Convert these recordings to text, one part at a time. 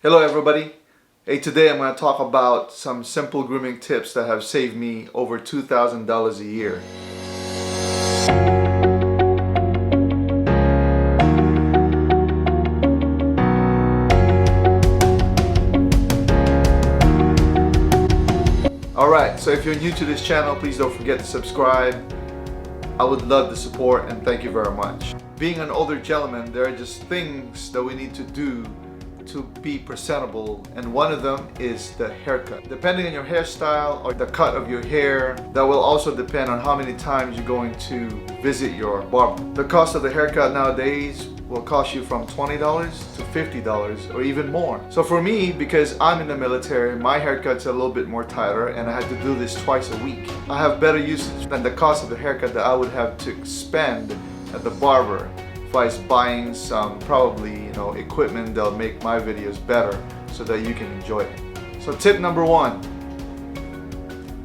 Hello everybody. Hey, today I'm going to talk about some simple grooming tips that have saved me over $2,000 a year. Alright, so if you're new to this channel, please don't forget to subscribe. I would love the support and thank you very much. Being an older gentleman, there are just things that we need to do to be presentable, and one of them is the haircut. Depending on your hairstyle or the cut of your hair, that will also depend on how many times you're going to visit your barber. The cost of the haircut nowadays will cost you from $20 to $50 or even more. So for me, because I'm in the military, my haircut's a little bit more tighter and I had to do this twice a week. I have better usage than the cost of the haircut that I would have to spend at the barber if I was buying some probably equipment that'll make my videos better so that you can enjoy it. So tip number one,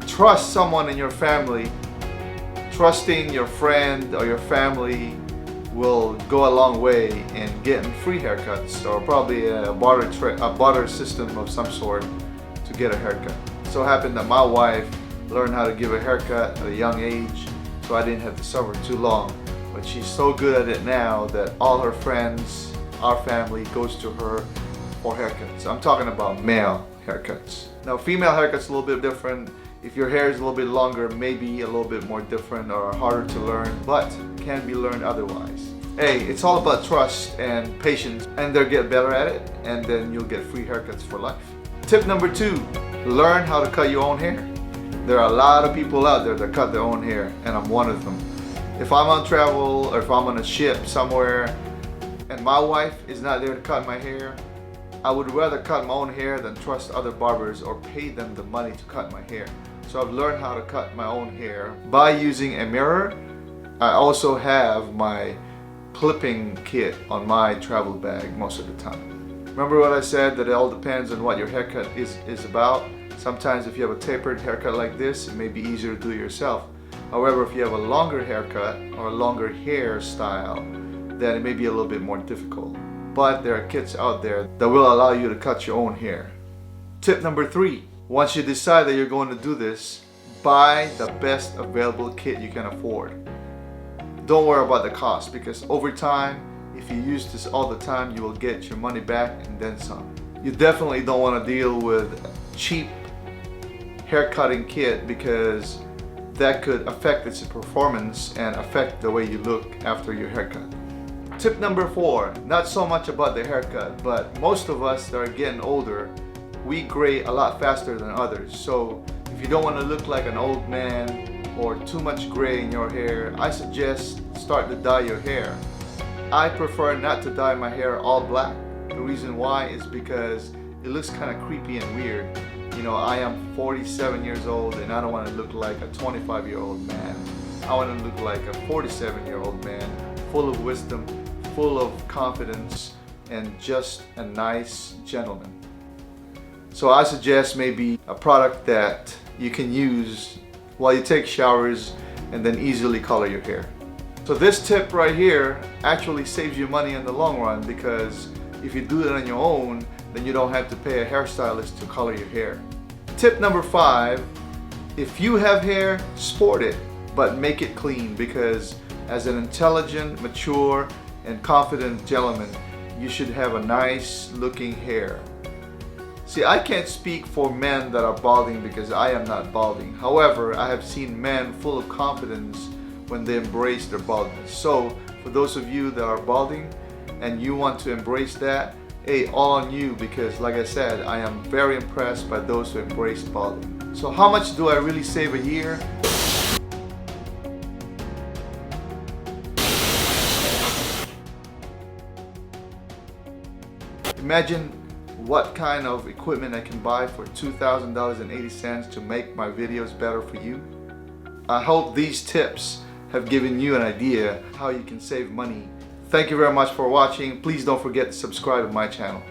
trust someone in your family. Trusting your friend or your family will go a long way in getting free haircuts, or probably a barter system of some sort to get a haircut. It so happened that my wife learned how to give a haircut at a young age, so I didn't have to suffer too long. But she's so good at it now that all her friends, our family, goes to her for haircuts. I'm talking about male haircuts. Now female haircuts a little bit different. If your hair is a little bit longer, maybe a little bit more different or harder to learn, but can be learned otherwise. Hey, it's all about trust and patience, and they'll get better at it, and then you'll get free haircuts for life. Tip number two, learn how to cut your own hair. There are a lot of people out there that cut their own hair, and I'm one of them. If I'm on travel or if I'm on a ship somewhere and my wife is not there to cut my hair, I would rather cut my own hair than trust other barbers or pay them the money to cut my hair. So I've learned how to cut my own hair by using a mirror. I also have my clipping kit on my travel bag most of the time. Remember what I said, that it all depends on what your haircut is about. Sometimes if you have a tapered haircut like this, it may be easier to do yourself. However, if you have a longer haircut or a longer hairstyle, then it may be a little bit more difficult. But there are kits out there that will allow you to cut your own hair. Tip number three, once you decide that you're going to do this, buy the best available kit you can afford. Don't worry about the cost, because over time, if you use this all the time, you will get your money back and then some. You definitely don't want to deal with a cheap hair cutting kit, because that could affect its performance and affect the way you look after your haircut. Tip number four, not so much about the haircut, but most of us that are getting older, we gray a lot faster than others. So if you don't want to look like an old man or too much gray in your hair, I suggest start to dye your hair. I prefer not to dye my hair all black. The reason why is because it looks kind of creepy and weird. I am 47 years old and I don't want to look like a 25-year-old man. I want to look like a 47-year-old man, full of wisdom, full of confidence, and just a nice gentleman. So I suggest maybe a product that you can use while you take showers and then easily color your hair. So this tip right here actually saves you money in the long run, because if you do it on your own, then you don't have to pay a hairstylist to color your hair. Tip number five, if you have hair, sport it, but make it clean, because as an intelligent, mature, and confident gentleman, you should have a nice looking hair. See, I can't speak for men that are balding because I am not balding. However, I have seen men full of confidence when they embrace their baldness. So for those of you that are balding and you want to embrace that, hey, all on you, because like I said, I am very impressed by those who embrace balding. So how much do I really save a year? Imagine what kind of equipment I can buy for $2,000.80 to make my videos better for you. I hope these tips have given you an idea how you can save money. Thank you very much for watching. Please don't forget to subscribe to my channel.